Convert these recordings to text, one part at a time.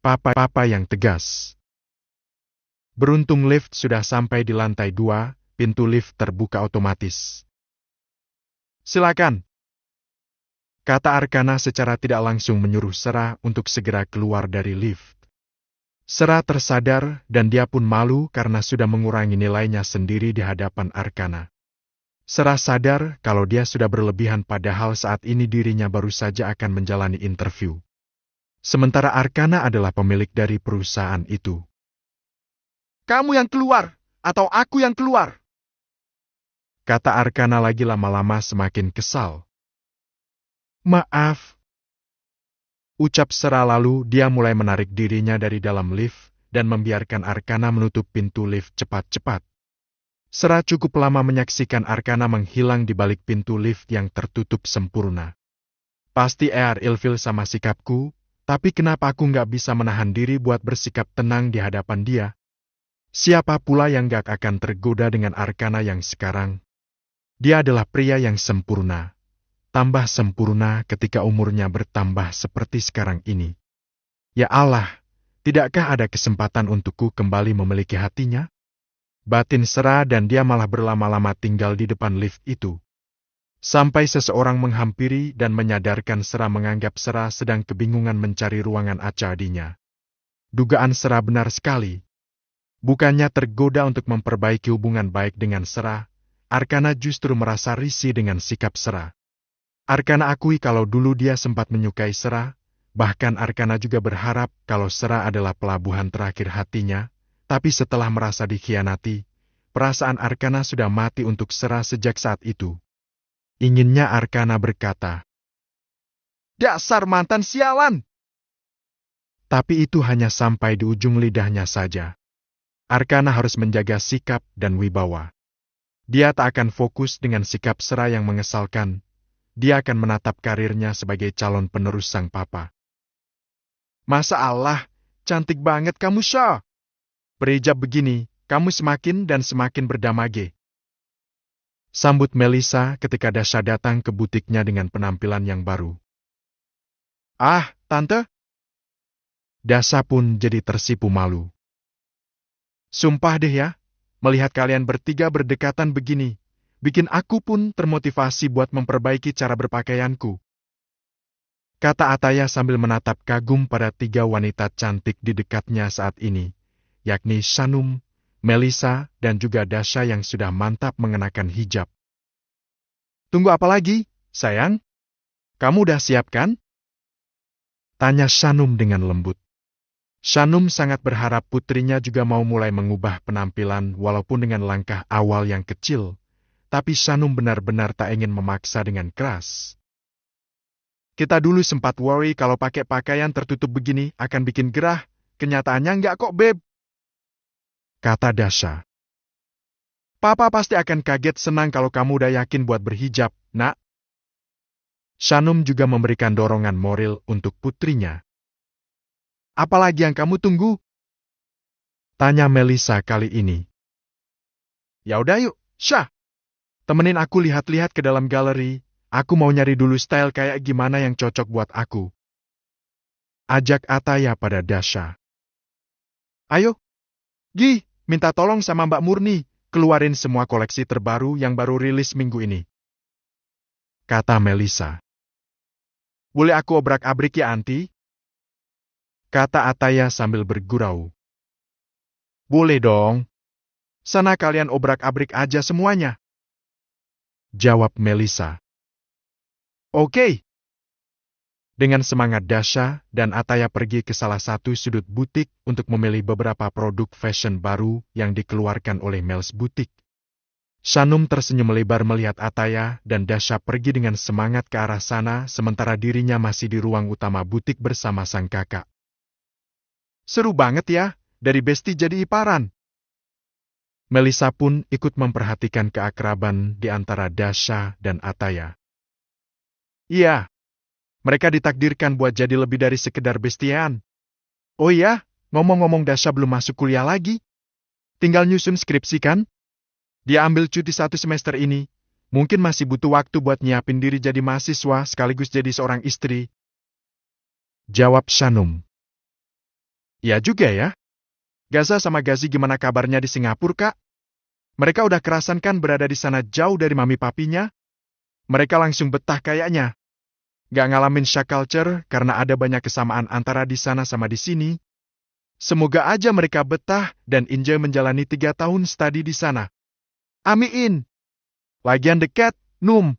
Papa yang tegas. Beruntung lift sudah sampai di lantai 2, pintu lift terbuka otomatis. Silakan, kata Arkana secara tidak langsung menyuruh Sera untuk segera keluar dari lift. Sera tersadar dan dia pun malu karena sudah mengurangi nilainya sendiri di hadapan Arkana. Sera sadar kalau dia sudah berlebihan padahal saat ini dirinya baru saja akan menjalani interview. Sementara Arkana adalah pemilik dari perusahaan itu. Kamu yang keluar, atau aku yang keluar? Kata Arkana lagi lama-lama semakin kesal. Maaf. Ucap Sera lalu dia mulai menarik dirinya dari dalam lift dan membiarkan Arkana menutup pintu lift cepat-cepat. Sera cukup lama menyaksikan Arkana menghilang di balik pintu lift yang tertutup sempurna. Pasti ilfil sama sikapku, tapi kenapa aku nggak bisa menahan diri buat bersikap tenang di hadapan dia? Siapa pula yang gak akan tergoda dengan Arkana yang sekarang? Dia adalah pria yang sempurna. Tambah sempurna ketika umurnya bertambah seperti sekarang ini. Ya Allah, tidakkah ada kesempatan untukku kembali memiliki hatinya? Batin Sera dan dia malah berlama-lama tinggal di depan lift itu. Sampai seseorang menghampiri dan menyadarkan Sera menganggap Sera sedang kebingungan mencari ruangan acadinya. Dugaan Sera benar sekali. Bukannya tergoda untuk memperbaiki hubungan baik dengan Sera, Arkana justru merasa risih dengan sikap Sera. Arkana akui kalau dulu dia sempat menyukai Sera, bahkan Arkana juga berharap kalau Sera adalah pelabuhan terakhir hatinya, tapi setelah merasa dikhianati, perasaan Arkana sudah mati untuk Sera sejak saat itu. Inginnya Arkana berkata, "Dasar mantan sialan!" Tapi itu hanya sampai di ujung lidahnya saja. Arkana harus menjaga sikap dan wibawa. Dia tak akan fokus dengan sikap Sera yang mengesalkan. Dia akan menatap karirnya sebagai calon penerus sang papa. Masa Allah, cantik banget kamu, Sha. Berhijab begini, kamu semakin dan semakin berdamage. Sambut Melissa ketika Dasha datang ke butiknya dengan penampilan yang baru. Ah, Tante? Dasha pun jadi tersipu malu. Sumpah deh ya, melihat kalian bertiga berdekatan begini, bikin aku pun termotivasi buat memperbaiki cara berpakaianku. Kata Ataya sambil menatap kagum pada 3 wanita cantik di dekatnya saat ini, yakni Shanum, Melissa, dan juga Dasha yang sudah mantap mengenakan hijab. Tunggu apa lagi, sayang? Kamu udah siap kan? Tanya Shanum dengan lembut. Shanum sangat berharap putrinya juga mau mulai mengubah penampilan walaupun dengan langkah awal yang kecil, tapi Shanum benar-benar tak ingin memaksa dengan keras. Kita dulu sempat worry kalau pakai pakaian tertutup begini akan bikin gerah, kenyataannya enggak kok, Beb. Kata Dasha. Papa pasti akan kaget senang kalau kamu udah yakin buat berhijab, nak. Shanum juga memberikan dorongan moral untuk putrinya. Apalagi yang kamu tunggu? Tanya Melissa kali ini. Ya udah yuk, Syah. Temenin aku lihat-lihat ke dalam galeri. Aku mau nyari dulu style kayak gimana yang cocok buat aku. Ajak Ataya pada Dasha. Ayo, Gi, minta tolong sama Mbak Murni, keluarin semua koleksi terbaru yang baru rilis minggu ini. Kata Melissa. Boleh aku obrak-abrik ya, Anti? Kata Ataya sambil bergurau. Boleh dong. Sana kalian obrak-abrik aja semuanya. Jawab Melissa. Oke. Dengan semangat Dasha dan Ataya pergi ke salah satu sudut butik untuk memilih beberapa produk fashion baru yang dikeluarkan oleh Mel's Boutique. Shanum tersenyum lebar melihat Ataya dan Dasha pergi dengan semangat ke arah sana sementara dirinya masih di ruang utama butik bersama sang kakak. Seru banget ya, dari bestie jadi iparan. Melissa pun ikut memperhatikan keakraban di antara Dasha dan Ataya. Iya, mereka ditakdirkan buat jadi lebih dari sekedar bestian. Oh iya, ngomong-ngomong Dasha belum masuk kuliah lagi. Tinggal nyusun skripsi kan? Dia ambil cuti 1 semester ini. Mungkin masih butuh waktu buat nyiapin diri jadi mahasiswa sekaligus jadi seorang istri. Jawab Shanum. Iya juga ya. Gaza sama Gazi gimana kabarnya di Singapura, Kak? Mereka udah kerasan kan berada di sana jauh dari mami papinya? Mereka langsung betah kayaknya. Gak ngalamin shock culture karena ada banyak kesamaan antara di sana sama di sini. Semoga aja mereka betah dan enjoy menjalani 3 tahun studi di sana. Amin. Lagian dekat, Num.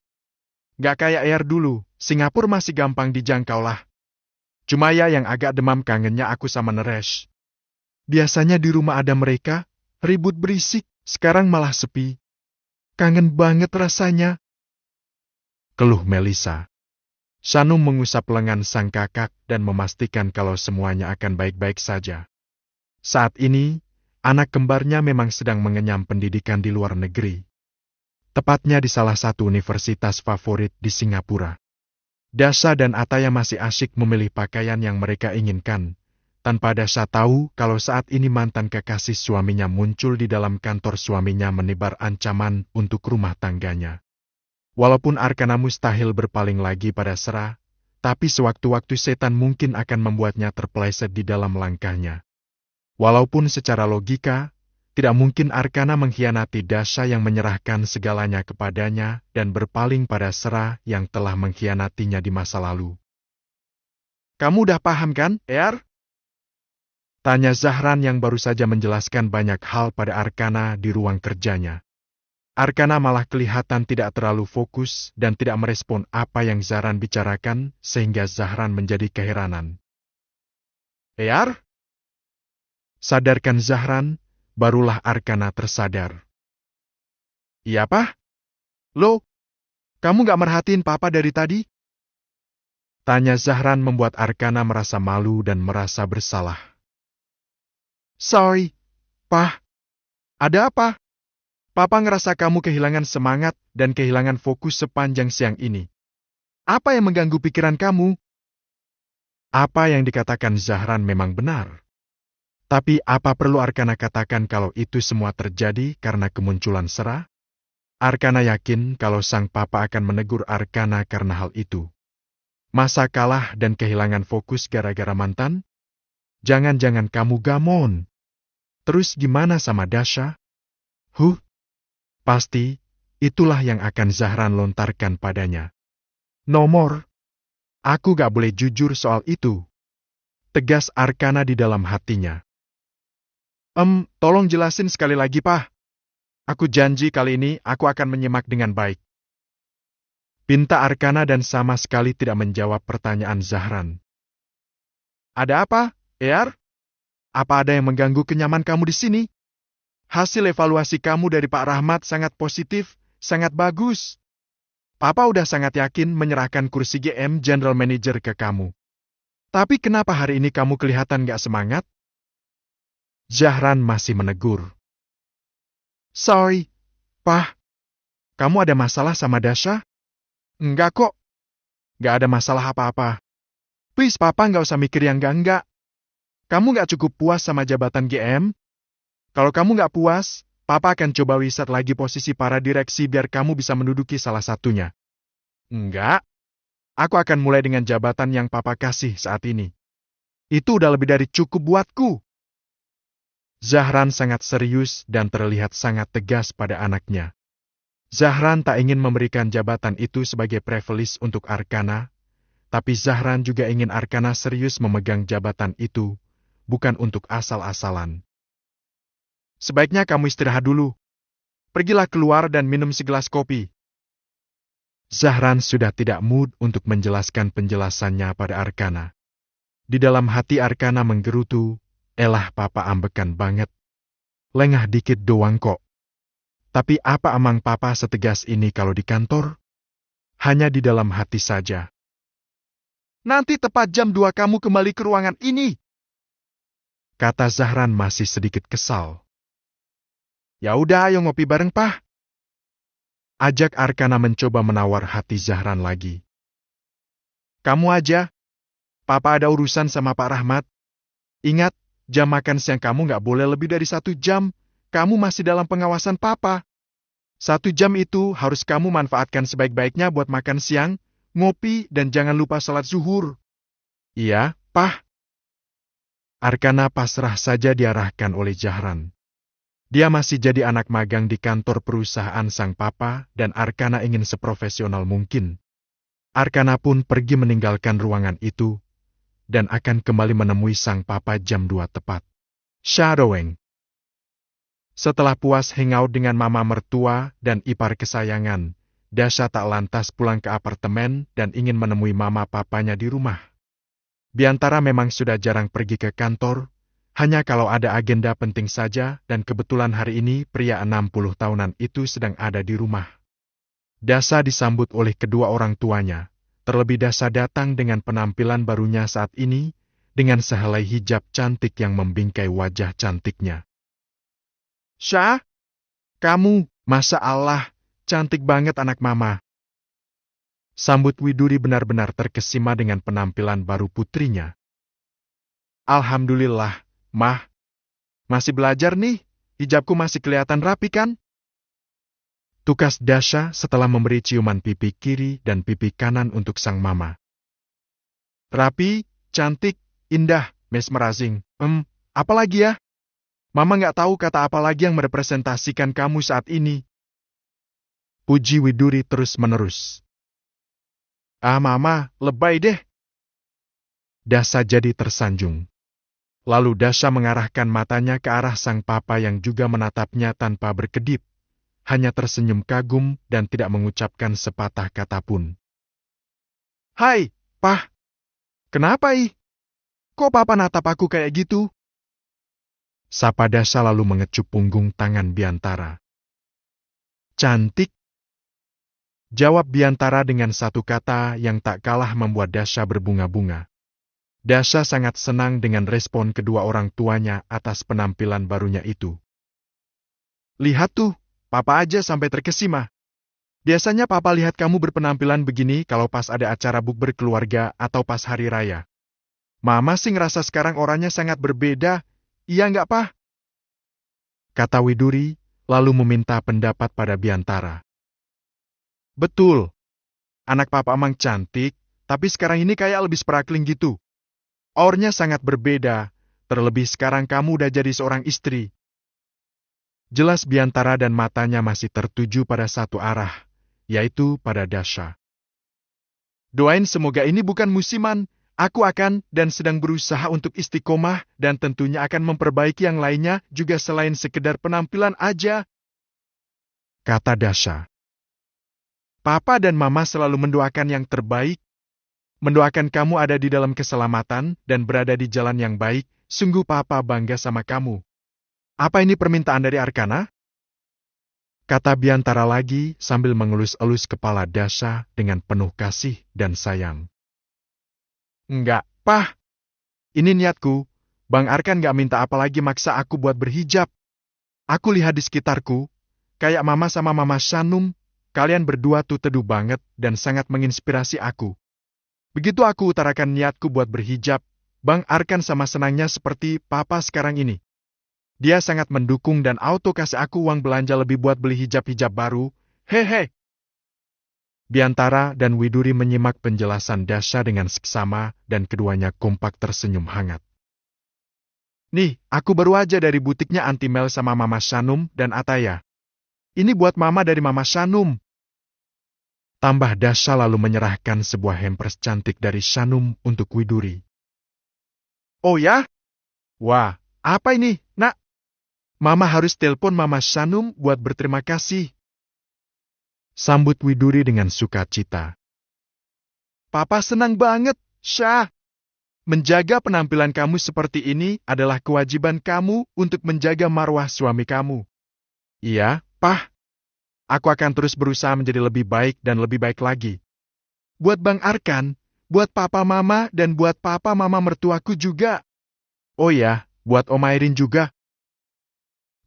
Gak kayak air dulu, Singapura masih gampang dijangkau lah. Cuma ya yang agak demam kangennya aku sama Neresh. Biasanya di rumah ada mereka, ribut berisik, sekarang malah sepi. Kangen banget rasanya. Keluh Melisa. Shanum mengusap lengan sang kakak dan memastikan kalau semuanya akan baik-baik saja. Saat ini, anak kembarnya memang sedang mengenyam pendidikan di luar negeri. Tepatnya di salah satu universitas favorit di Singapura. Dasha dan Ataya masih asyik memilih pakaian yang mereka inginkan, tanpa Dasha tahu kalau saat ini mantan kekasih suaminya muncul di dalam kantor suaminya menebar ancaman untuk rumah tangganya. Walaupun Arkana mustahil berpaling lagi pada Sera, tapi sewaktu-waktu setan mungkin akan membuatnya terpeleset di dalam langkahnya. Walaupun secara logika, tidak mungkin Arkana mengkhianati Dasha yang menyerahkan segalanya kepadanya dan berpaling pada Sera yang telah mengkhianatinya di masa lalu. Kamu udah paham kan, Er? Tanya Zahran yang baru saja menjelaskan banyak hal pada Arkana di ruang kerjanya. Arkana malah kelihatan tidak terlalu fokus dan tidak merespon apa yang Zahran bicarakan sehingga Zahran menjadi keheranan. Er? Sadarkan Zahran, barulah Arkana tersadar. Iya, Pak? Lo, kamu gak merhatiin Papa dari tadi? Tanya Zahran membuat Arkana merasa malu dan merasa bersalah. Sorry, Pak. Ada apa? Papa ngerasa kamu kehilangan semangat dan kehilangan fokus sepanjang siang ini. Apa yang mengganggu pikiran kamu? Apa yang dikatakan Zahran memang benar. Tapi apa perlu Arkana katakan kalau itu semua terjadi karena kemunculan Sera? Arkana yakin kalau sang papa akan menegur Arkana karena hal itu. Masa kalah dan kehilangan fokus gara-gara mantan? Jangan-jangan kamu gamon. Terus gimana sama Dasha? Pasti, itulah yang akan Zahran lontarkan padanya. Nomor, aku gak boleh jujur soal itu. Tegas Arkana di dalam hatinya. Tolong jelasin sekali lagi, Pak. Aku janji kali ini aku akan menyimak dengan baik. Pinta Arkana dan sama sekali tidak menjawab pertanyaan Zahran. Ada apa, Er? Apa ada yang mengganggu kenyaman kamu di sini? Hasil evaluasi kamu dari Pak Rahmat sangat positif, sangat bagus. Papa udah sangat yakin menyerahkan kursi GM General Manager ke kamu. Tapi kenapa hari ini kamu kelihatan gak semangat? Zahran masih menegur. Sorry, Pak. Kamu ada masalah sama Dasha? Enggak kok. Gak ada masalah apa-apa. Please Papa gak usah mikir yang enggak-enggak. Kamu gak cukup puas sama jabatan GM? Kalau kamu gak puas, Papa akan coba riset lagi posisi para direksi biar kamu bisa menduduki salah satunya. Enggak. Aku akan mulai dengan jabatan yang Papa kasih saat ini. Itu udah lebih dari cukup buatku. Zahran sangat serius dan terlihat sangat tegas pada anaknya. Zahran tak ingin memberikan jabatan itu sebagai privilege untuk Arkana, tapi Zahran juga ingin Arkana serius memegang jabatan itu, bukan untuk asal-asalan. Sebaiknya kamu istirahat dulu. Pergilah keluar dan minum segelas kopi. Zahran sudah tidak mood untuk menjelaskan penjelasannya pada Arkana. Di dalam hati Arkana menggerutu, elah Papa ambekan banget. Lengah dikit doang kok. Tapi apa emang Papa setegas ini kalau di kantor? Hanya di dalam hati saja. Nanti tepat jam 2 kamu kembali ke ruangan ini. Kata Zahran masih sedikit kesal. Ya udah, ayo ngopi bareng, Pak. Ajak Arkana mencoba menawar hati Zahran lagi. Kamu aja. Papa ada urusan sama Pak Rahmat. Ingat, jam makan siang kamu nggak boleh lebih dari 1 jam. Kamu masih dalam pengawasan Papa. 1 jam itu harus kamu manfaatkan sebaik-baiknya buat makan siang, ngopi, dan jangan lupa salat zuhur. Iya, Pak. Arkana pasrah saja diarahkan oleh Jahran. Dia masih jadi anak magang di kantor perusahaan sang papa dan Arkana ingin seprofesional mungkin. Arkana pun pergi meninggalkan ruangan itu dan akan kembali menemui sang papa jam 2 tepat. Shadowing. Setelah puas hangout dengan mama mertua dan ipar kesayangan, Dasha tak lantas pulang ke apartemen dan ingin menemui mama papanya di rumah. Biantara memang sudah jarang pergi ke kantor, hanya kalau ada agenda penting saja dan kebetulan hari ini pria 60 tahunan itu sedang ada di rumah. Dasha disambut oleh kedua orang tuanya, terlebih Dasha datang dengan penampilan barunya saat ini, dengan sehelai hijab cantik yang membingkai wajah cantiknya. "Syah, kamu, Masya Allah, cantik banget anak mama." Sambut Widuri benar-benar terkesima dengan penampilan baru putrinya. "Alhamdulillah, Mah. Masih belajar nih, hijabku masih kelihatan rapi kan?" Tukas Dasha setelah memberi ciuman pipi kiri dan pipi kanan untuk sang mama. "Rapi, cantik, indah, mesmerizing. Apa lagi ya? Mama nggak tahu kata apa lagi yang merepresentasikan kamu saat ini." Puji Widuri terus-menerus. "Ah mama, lebay deh." Dasha jadi tersanjung. Lalu Dasha mengarahkan matanya ke arah sang papa yang juga menatapnya tanpa berkedip, hanya tersenyum kagum dan tidak mengucapkan sepatah kata pun. "Hai, Pah. Kenapa ih? Kok papa natap aku kayak gitu?" Sapa Dasha lalu mengecup punggung tangan Biantara. "Cantik," jawab Biantara dengan satu kata yang tak kalah membuat Dasha berbunga-bunga. Dasha sangat senang dengan respon kedua orang tuanya atas penampilan barunya itu. "Lihat tuh, papa aja sampai terkesima. Biasanya papa lihat kamu berpenampilan begini kalau pas ada acara bukber keluarga atau pas hari raya. Mama sih ngerasa sekarang orangnya sangat berbeda, iya nggak, Pah?" Kata Widuri, lalu meminta pendapat pada Biantara. "Betul. Anak papa emang cantik, tapi sekarang ini kayak lebih sparkling gitu. Auranya sangat berbeda, terlebih sekarang kamu udah jadi seorang istri." Jelas Biantara dan matanya masih tertuju pada satu arah, yaitu pada Dasha. "Doain semoga ini bukan musiman. Aku akan dan sedang berusaha untuk istiqomah dan tentunya akan memperbaiki yang lainnya juga selain sekedar penampilan aja," kata Dasha. "Papa dan Mama selalu mendoakan yang terbaik. Mendoakan kamu ada di dalam keselamatan dan berada di jalan yang baik. Sungguh Papa bangga sama kamu. Apa ini permintaan dari Arkana?" Kata Biantara lagi sambil mengelus-elus kepala Dasha dengan penuh kasih dan sayang. "Enggak, Pah. Ini niatku. Bang Arkan gak minta apa lagi maksa aku buat berhijab. Aku lihat di sekitarku, kayak Mama sama Mama Shanum, kalian berdua tuh teduh banget dan sangat menginspirasi aku. Begitu aku utarakan niatku buat berhijab, Bang Arkan sama senangnya seperti Papa sekarang ini. Dia sangat mendukung dan auto kasih aku uang belanja lebih buat beli hijab-hijab baru. Hehe." Biantara dan Widuri menyimak penjelasan Dasha dengan seksama dan keduanya kompak tersenyum hangat. "Nih, aku baru aja dari butiknya Antimel sama Mama Shanum dan Ataya. Ini buat Mama dari Mama Shanum." Tambah Dasha lalu menyerahkan sebuah hampers cantik dari Shanum untuk Widuri. "Oh ya? Wah, apa ini, Nak? Mama harus telepon Mama Shanum buat berterima kasih." Sambut Widuri dengan sukacita. "Papa senang banget, Syah. Menjaga penampilan kamu seperti ini adalah kewajiban kamu untuk menjaga marwah suami kamu." "Iya, Pah. Aku akan terus berusaha menjadi lebih baik dan lebih baik lagi. Buat Bang Arkan, buat Papa Mama dan buat Papa Mama mertuaku juga. Oh ya, buat Om Airin juga."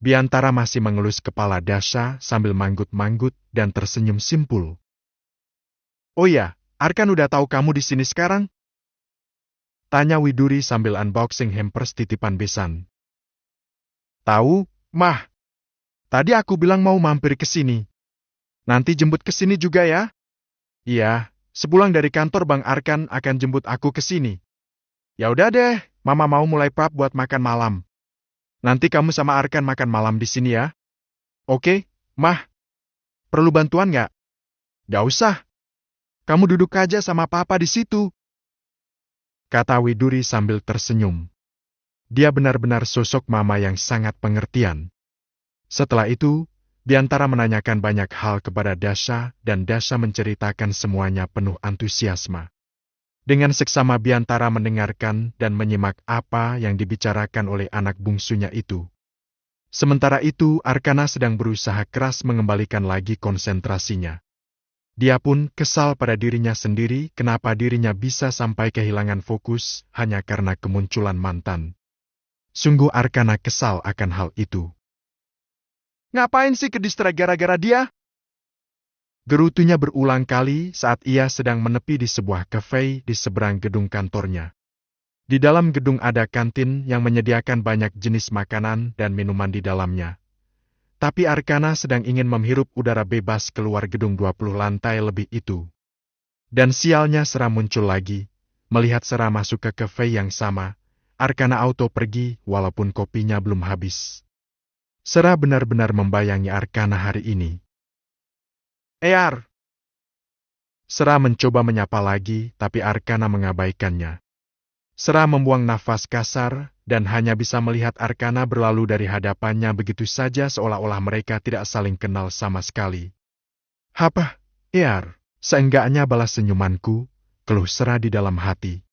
Biantara masih mengelus kepala Dasha sambil manggut-manggut dan tersenyum simpul. "Oh ya, Arkan udah tahu kamu di sini sekarang?" Tanya Widuri sambil unboxing hampers titipan besan. "Tahu, Mah. Tadi aku bilang mau mampir ke sini. Nanti jemput ke sini juga ya?" "Iya, sepulang dari kantor Bang Arkan akan jemput aku ke sini." Ya udah deh, Mama mau mulai prep buat makan malam. Nanti kamu sama Arkan makan malam di sini ya. Oke, Mah. Perlu bantuan nggak? Gak usah. Kamu duduk aja sama Papa di situ, kata Widuri sambil tersenyum. Dia benar-benar sosok mama yang sangat pengertian. Setelah itu, Biantara menanyakan banyak hal kepada Dasha dan Dasha menceritakan semuanya penuh antusiasme. Dengan seksama Biantara mendengarkan dan menyimak apa yang dibicarakan oleh anak bungsunya itu. Sementara itu, Arkana sedang berusaha keras mengembalikan lagi konsentrasinya. Dia pun kesal pada dirinya sendiri kenapa dirinya bisa sampai kehilangan fokus hanya karena kemunculan mantan. Sungguh Arkana kesal akan hal itu. Ngapain sih kedistrak gara-gara dia? Gerutunya berulang kali saat ia sedang menepi di sebuah kafe di seberang gedung kantornya. Di dalam gedung ada kantin yang menyediakan banyak jenis makanan dan minuman di dalamnya. Tapi Arkana sedang ingin menghirup udara bebas keluar gedung 20 lantai lebih itu. Dan sialnya Sera muncul lagi. Melihat Sera masuk ke kafe yang sama, Arkana auto pergi walaupun kopinya belum habis. Sera benar-benar membayangi Arkana hari ini. Ar! Sera mencoba menyapa lagi, tapi Arkana mengabaikannya. Sera membuang nafas kasar, dan hanya bisa melihat Arkana berlalu dari hadapannya begitu saja seolah-olah mereka tidak saling kenal sama sekali. Hapa, Ar, seenggaknya balas senyumanku, keluh Sera di dalam hati.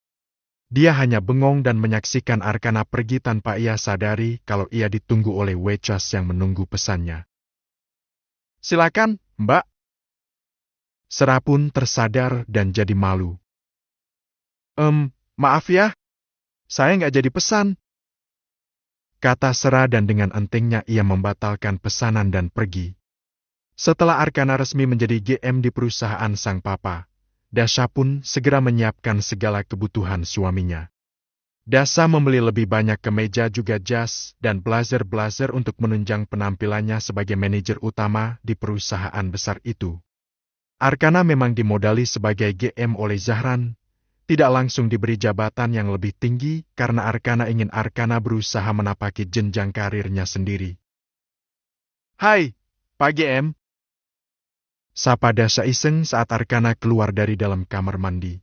Dia hanya bengong dan menyaksikan Arkana pergi tanpa ia sadari kalau ia ditunggu oleh waitress yang menunggu pesannya. Silakan, Mbak. Sera pun tersadar dan jadi malu. Maaf ya, saya nggak jadi pesan, kata Sera dan dengan entengnya ia membatalkan pesanan dan pergi. Setelah Arkana resmi menjadi GM di perusahaan sang papa, Dasha pun segera menyiapkan segala kebutuhan suaminya. Dasha membeli lebih banyak kemeja juga jas dan blazer-blazer untuk menunjang penampilannya sebagai manajer utama di perusahaan besar itu. Arkana memang dimodali sebagai GM oleh Zahran, tidak langsung diberi jabatan yang lebih tinggi karena Arkana ingin Arkana berusaha menapaki jenjang karirnya sendiri. Hai, Pak GM. Sapa Dasha iseng saat Arkana keluar dari dalam kamar mandi.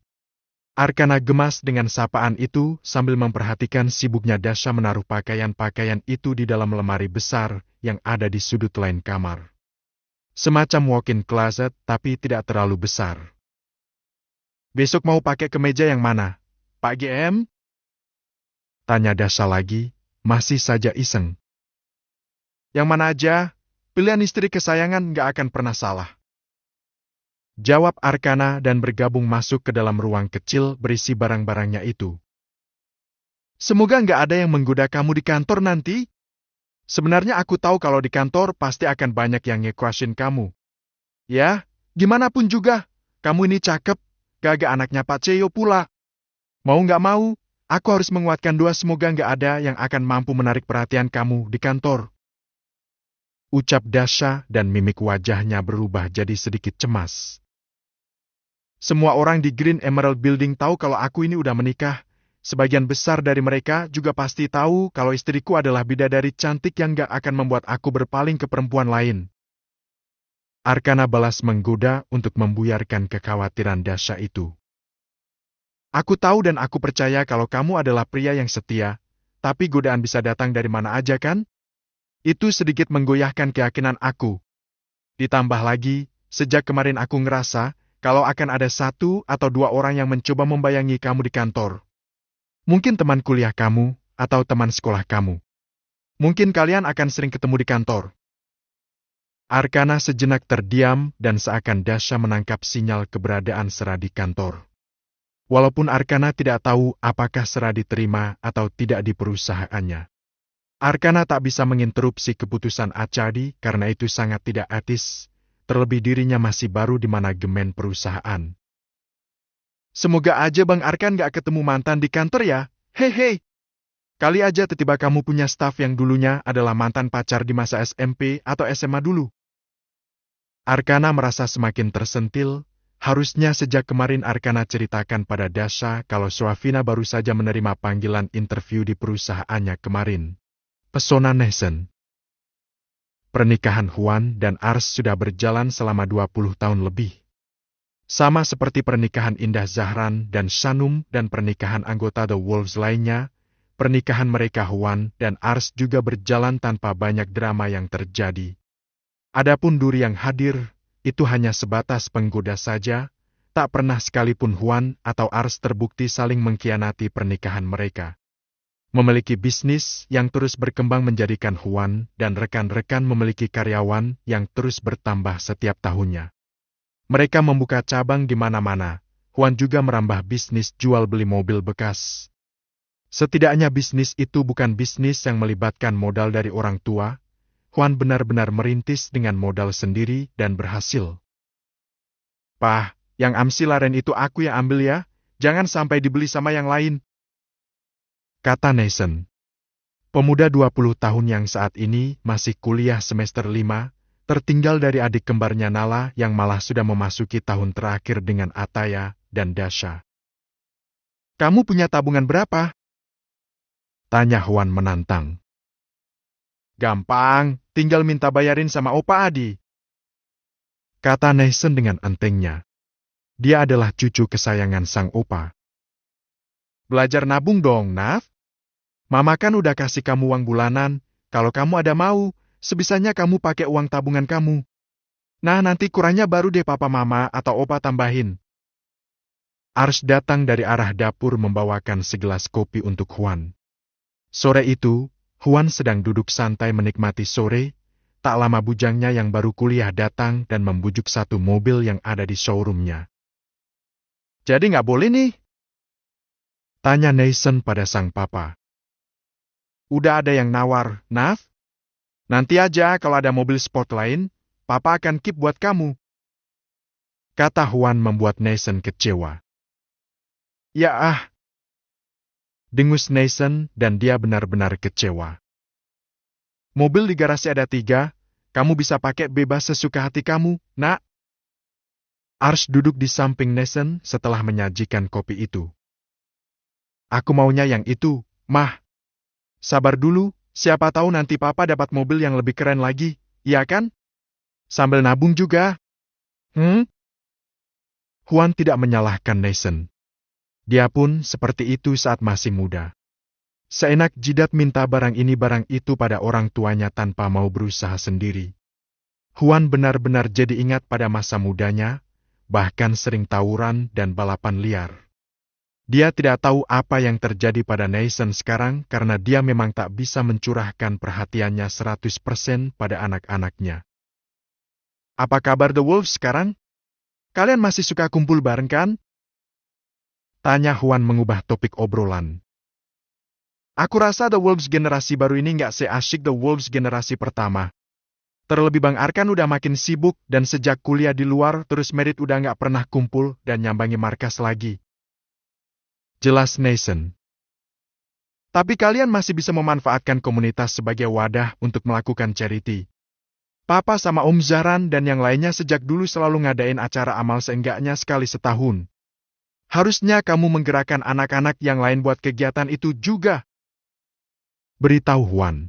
Arkana gemas dengan sapaan itu sambil memperhatikan sibuknya Dasha menaruh pakaian-pakaian itu di dalam lemari besar yang ada di sudut lain kamar. Semacam walk-in closet tapi tidak terlalu besar. Besok mau pakai kemeja yang mana, Pak GM? Tanya Dasha lagi, masih saja iseng. Yang mana aja, pilihan istri kesayangan nggak akan pernah salah. Jawab Arkana dan bergabung masuk ke dalam ruang kecil berisi barang-barangnya itu. Semoga nggak ada yang menggoda kamu di kantor nanti. Sebenarnya aku tahu kalau di kantor pasti akan banyak yang nge-question kamu. Ya, gimana pun juga, kamu ini cakep. Gagak anaknya Pak Ceo pula. Mau nggak mau, aku harus menguatkan doa semoga nggak ada yang akan mampu menarik perhatian kamu di kantor. Ucap Dasha dan mimik wajahnya berubah jadi sedikit cemas. Semua orang di Green Emerald Building tahu kalau aku ini udah menikah. Sebagian besar dari mereka juga pasti tahu kalau istriku adalah bidadari cantik yang nggak akan membuat aku berpaling ke perempuan lain. Arkana balas menggoda untuk membuyarkan kekhawatiran Dasha itu. Aku tahu dan aku percaya kalau kamu adalah pria yang setia, tapi godaan bisa datang dari mana aja kan? Itu sedikit menggoyahkan keyakinan aku. Ditambah lagi, sejak kemarin aku ngerasa kalau akan ada 1 atau 2 orang yang mencoba membayangi kamu di kantor. Mungkin teman kuliah kamu atau teman sekolah kamu. Mungkin kalian akan sering ketemu di kantor. Arkana sejenak terdiam dan seakan Dasha menangkap sinyal keberadaan Sera di kantor. Walaupun Arkana tidak tahu apakah Sera diterima atau tidak di perusahaannya. Arkana tak bisa menginterupsi keputusan Achadi karena itu sangat tidak etis, terlebih dirinya masih baru di manajemen perusahaan. Semoga aja Bang Arkan gak ketemu mantan di kantor ya, hei. Kali aja tiba-tiba kamu punya staf yang dulunya adalah mantan pacar di masa SMP atau SMA dulu. Arkana merasa semakin tersentil, Harusnya sejak kemarin Arkana ceritakan pada Dasha kalau Sravina baru saja menerima panggilan interview di perusahaannya kemarin. Pesona Nathan. Pernikahan Huan dan Ars sudah berjalan selama 20 tahun lebih. Sama seperti pernikahan Indah Zahran dan Shanum dan pernikahan anggota The Wolves lainnya, pernikahan mereka Huan dan Ars juga berjalan tanpa banyak drama yang terjadi. Adapun duri yang hadir, itu hanya sebatas penggoda saja, tak pernah sekalipun Huan atau Ars terbukti saling mengkhianati pernikahan mereka. Memiliki bisnis yang terus berkembang menjadikan Huan dan rekan-rekan memiliki karyawan yang terus bertambah setiap tahunnya. Mereka membuka cabang di mana-mana. Huan juga merambah bisnis jual beli mobil bekas. Setidaknya bisnis itu bukan bisnis yang melibatkan modal dari orang tua. Huan benar-benar merintis dengan modal sendiri dan berhasil. "Pah, yang amsilaren itu aku yang ambil ya, jangan sampai dibeli sama yang lain," kata Nathan. Pemuda 20 tahun yang saat ini masih kuliah semester 5, tertinggal dari adik kembarnya Nala yang malah sudah memasuki tahun terakhir dengan Ataya dan Dasha. "Kamu punya tabungan berapa?" tanya Huan menantang. "Gampang, tinggal minta bayarin sama Opa Adi," kata Nathan dengan entengnya. Dia adalah cucu kesayangan sang opa. "Belajar nabung dong, Naf. Mama kan udah kasih kamu uang bulanan. Kalau kamu ada mau, sebisanya kamu pakai uang tabungan kamu. Nah, nanti kurangnya baru deh papa mama atau opa tambahin." Ars datang dari arah dapur membawakan segelas kopi untuk Huan. Sore itu, Huan sedang duduk santai menikmati sore. Tak lama bujangnya yang baru kuliah datang dan membujuk satu mobil yang ada di showroomnya. "Jadi nggak boleh nih?" tanya Nathan pada sang papa. "Udah ada yang nawar, Naf. Nanti aja kalau ada mobil sport lain, papa akan keep buat kamu," kata Huan membuat Nathan kecewa. "Ya ah," dengus Nathan dan dia benar-benar kecewa. "Mobil di garasi ada 3, kamu bisa pakai bebas sesuka hati kamu, nak." Ars duduk di samping Nathan setelah menyajikan kopi itu. "Aku maunya yang itu, Mah. Sabar dulu, siapa tahu nanti papa dapat mobil yang lebih keren lagi, iya kan? Sambil nabung juga." Huan tidak menyalahkan Nathan. Dia pun seperti itu saat masih muda. Seenak jidat minta barang ini barang itu pada orang tuanya tanpa mau berusaha sendiri. Huan benar-benar jadi ingat pada masa mudanya, bahkan sering tawuran dan balapan liar. Dia tidak tahu apa yang terjadi pada Nathan sekarang karena dia memang tak bisa mencurahkan perhatiannya 100% pada anak-anaknya. "Apa kabar The Wolves sekarang? Kalian masih suka kumpul bareng kan?" tanya Huan mengubah topik obrolan. "Aku rasa The Wolves generasi baru ini nggak seasyik The Wolves generasi pertama. Terlebih Bang Arkan udah makin sibuk dan sejak kuliah di luar terus Merit udah nggak pernah kumpul dan nyambangi markas lagi," jelas Nathan. "Tapi kalian masih bisa memanfaatkan komunitas sebagai wadah untuk melakukan charity. Papa sama Om Zahran dan yang lainnya sejak dulu selalu ngadain acara amal seenggaknya sekali setahun. Harusnya kamu menggerakkan anak-anak yang lain buat kegiatan itu juga," beritahu Huan.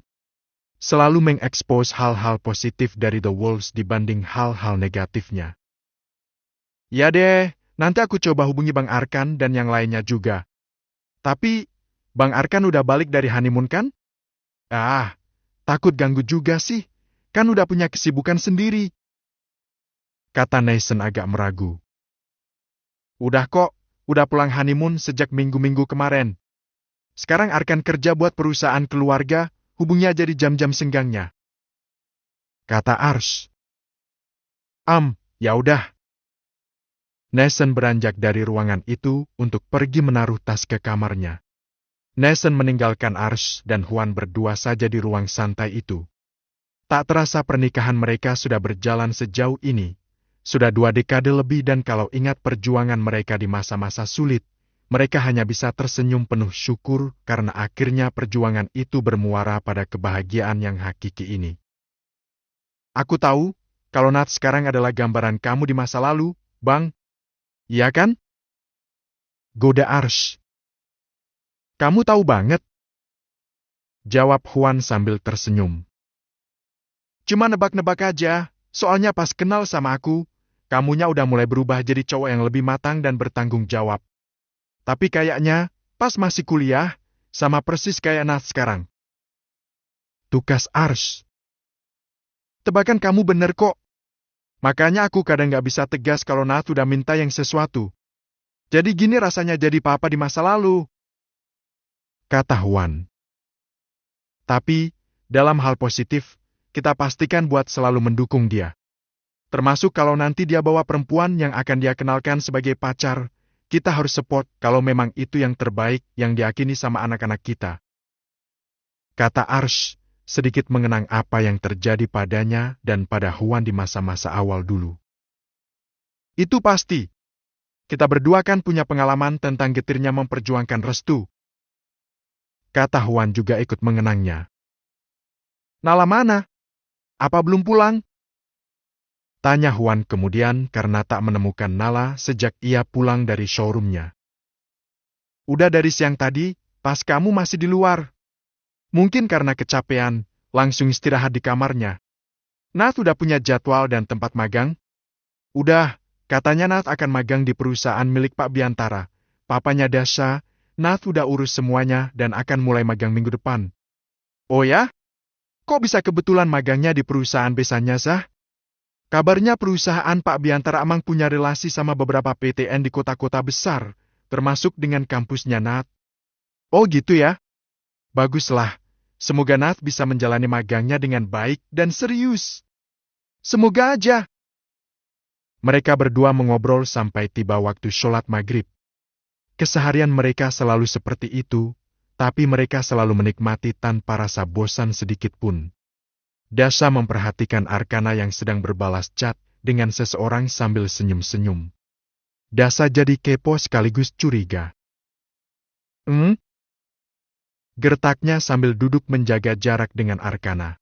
Selalu mengekspos hal-hal positif dari The Wolves dibanding hal-hal negatifnya. "Ya deh, nanti aku coba hubungi Bang Arkan dan yang lainnya juga. Tapi, Bang Arkan udah balik dari honeymoon kan?" "Ah, takut ganggu juga sih, kan udah punya kesibukan sendiri," kata Nathan agak meragu. "Udah kok, udah pulang honeymoon sejak minggu-minggu kemarin. Sekarang Arkan kerja buat perusahaan keluarga, hubungi aja di jam-jam senggangnya," kata Ars. Ya udah." Nathan beranjak dari ruangan itu untuk pergi menaruh tas ke kamarnya. Nathan meninggalkan Ars dan Huan berdua saja di ruang santai itu. Tak terasa pernikahan mereka sudah berjalan sejauh ini. Sudah 2 dekade lebih dan kalau ingat perjuangan mereka di masa-masa sulit, mereka hanya bisa tersenyum penuh syukur karena akhirnya perjuangan itu bermuara pada kebahagiaan yang hakiki ini. "Aku tahu, kalau Nat sekarang adalah gambaran kamu di masa lalu, Bang," Iya kan? Goda Arsh. Kamu tahu banget, jawab Huan sambil tersenyum. Cuma nebak-nebak aja, soalnya pas kenal sama aku, kamunya udah mulai berubah jadi cowok yang lebih matang dan bertanggung jawab. Tapi kayaknya, pas masih kuliah, sama persis kayak Nath sekarang. Tukas Arsh. Tebakan kamu bener kok. Makanya aku kadang gak bisa tegas kalau Nath udah minta yang sesuatu. Jadi gini rasanya jadi papa di masa lalu, kata Huan. Tapi, dalam hal positif, kita pastikan buat selalu mendukung dia. Termasuk kalau nanti dia bawa perempuan yang akan dia kenalkan sebagai pacar, kita harus support kalau memang itu yang terbaik yang diakini sama anak-anak kita. Kata Arsh, sedikit mengenang apa yang terjadi padanya dan pada Huan di masa-masa awal dulu. Itu pasti. Kita berdua kan punya pengalaman tentang getirnya memperjuangkan restu. Kata Huan juga ikut mengenangnya. Nala mana? Apa belum pulang? Tanya Huan kemudian karena tak menemukan Nala sejak ia pulang dari showroomnya. Udah dari siang tadi, pas kamu masih di luar. Mungkin karena kecapean, langsung istirahat di kamarnya. Nath udah punya jadwal dan tempat magang? Udah, katanya Nath akan magang di perusahaan milik Pak Biantara. Papanya Dasha, Nath udah urus semuanya dan akan mulai magang minggu depan. Oh ya? Kok bisa kebetulan magangnya di perusahaan besannya sah? Kabarnya perusahaan Pak Biantara Amang punya relasi sama beberapa PTN di kota-kota besar, termasuk dengan kampusnya Nath. Oh gitu ya? Baguslah. Semoga Nath bisa menjalani magangnya dengan baik dan serius. Semoga aja. Mereka berdua mengobrol sampai tiba waktu sholat maghrib. Keseharian mereka selalu seperti itu, tapi mereka selalu menikmati tanpa rasa bosan sedikit pun. Dasha memperhatikan Arkana yang sedang berbalas chat dengan seseorang sambil senyum-senyum. Dasha jadi kepo sekaligus curiga. Gertaknya sambil duduk menjaga jarak dengan Arkana.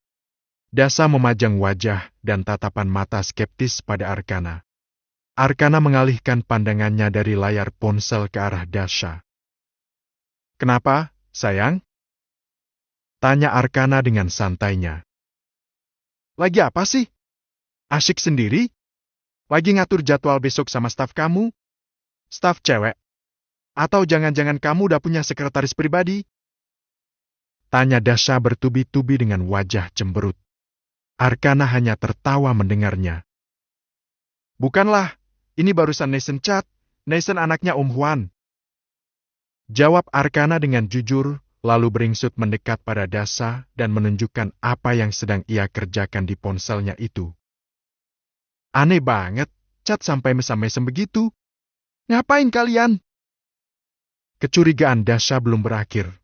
Dasha memajang wajah dan tatapan mata skeptis pada Arkana. Arkana mengalihkan pandangannya dari layar ponsel ke arah Dasha. Kenapa, sayang? Tanya Arkana dengan santainya. Lagi apa sih? Asyik sendiri? Lagi ngatur jadwal besok sama staf kamu? Staf cewek? Atau jangan-jangan kamu udah punya sekretaris pribadi? Tanya Dasha bertubi-tubi dengan wajah cemberut. Arkana hanya tertawa mendengarnya. Bukanlah, ini barusan Nathan chat. Nathan anaknya Om Huan. Jawab Arkana dengan jujur, lalu beringsut mendekat pada Dasha dan menunjukkan apa yang sedang ia kerjakan di ponselnya itu. Aneh banget, chat sampai mesem-mesem begitu. Ngapain kalian? Kecurigaan Dasha belum berakhir.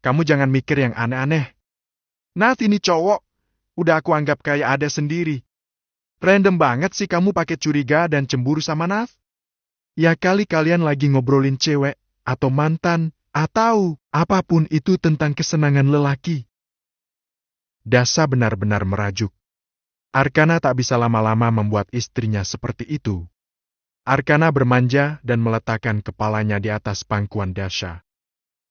Kamu jangan mikir yang aneh-aneh. Nath ini cowok, udah aku anggap kayak ada sendiri. Random banget sih kamu pakai curiga dan cemburu sama Nath. Ya kali kalian lagi ngobrolin cewek, atau mantan, atau apapun itu tentang kesenangan lelaki. Dasha benar-benar merajuk. Arkana tak bisa lama-lama membuat istrinya seperti itu. Arkana bermanja dan meletakkan kepalanya di atas pangkuan Dasha.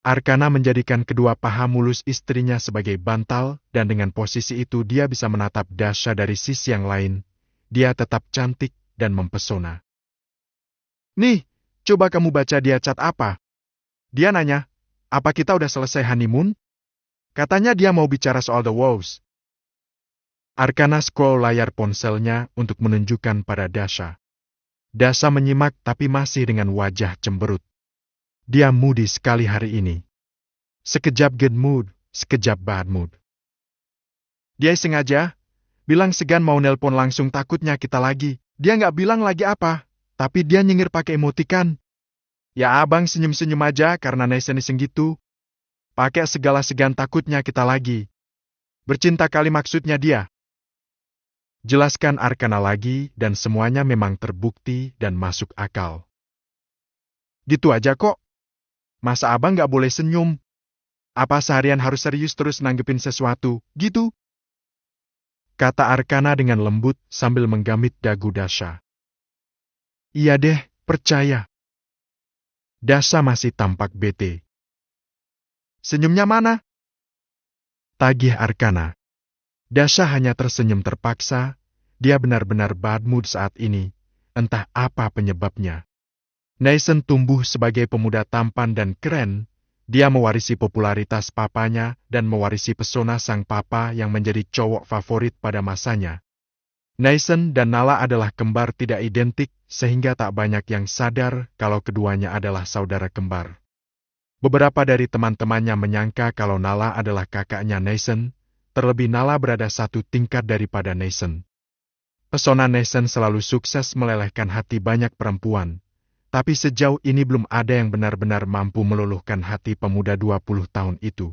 Arkana menjadikan kedua paha mulus istrinya sebagai bantal, dan dengan posisi itu dia bisa menatap Dasha dari sisi yang lain. Dia tetap cantik dan mempesona. Nih, coba kamu baca dia chat apa. Dia nanya, apa kita udah selesai honeymoon? Katanya dia mau bicara soal The Wows. Arkana scroll layar ponselnya untuk menunjukkan pada Dasha. Dasha menyimak tapi masih dengan wajah cemberut. Dia moody sekali hari ini. Sekejap good mood, sekejap bad mood. Dia sengaja bilang segan mau nelpon langsung takutnya kita lagi. Dia nggak bilang lagi apa, tapi dia nyengir pakai emotikan. Ya abang senyum-senyum aja karena nesen-nesen gitu. Pakai segala segan takutnya kita lagi. Bercinta kali maksudnya dia. Jelaskan Arkana lagi dan semuanya memang terbukti dan masuk akal. Gitu aja kok. Masa abang nggak boleh senyum? Apa seharian harus serius terus nanggepin sesuatu, gitu? Kata Arkana dengan lembut sambil menggamit dagu Dasha. Iya deh, percaya. Dasha masih tampak bete. Senyumnya mana? Tagih Arkana. Dasha hanya tersenyum terpaksa. Dia benar-benar bad mood saat ini. Entah apa penyebabnya. Nathan tumbuh sebagai pemuda tampan dan keren. Dia mewarisi popularitas papanya dan mewarisi pesona sang papa yang menjadi cowok favorit pada masanya. Nathan dan Nala adalah kembar tidak identik, sehingga tak banyak yang sadar kalau keduanya adalah saudara kembar. Beberapa dari teman-temannya menyangka kalau Nala adalah kakaknya Nathan, terlebih Nala berada satu tingkat daripada Nathan. Pesona Nathan selalu sukses melelehkan hati banyak perempuan, tapi sejauh ini belum ada yang benar-benar mampu meluluhkan hati pemuda 20 tahun itu.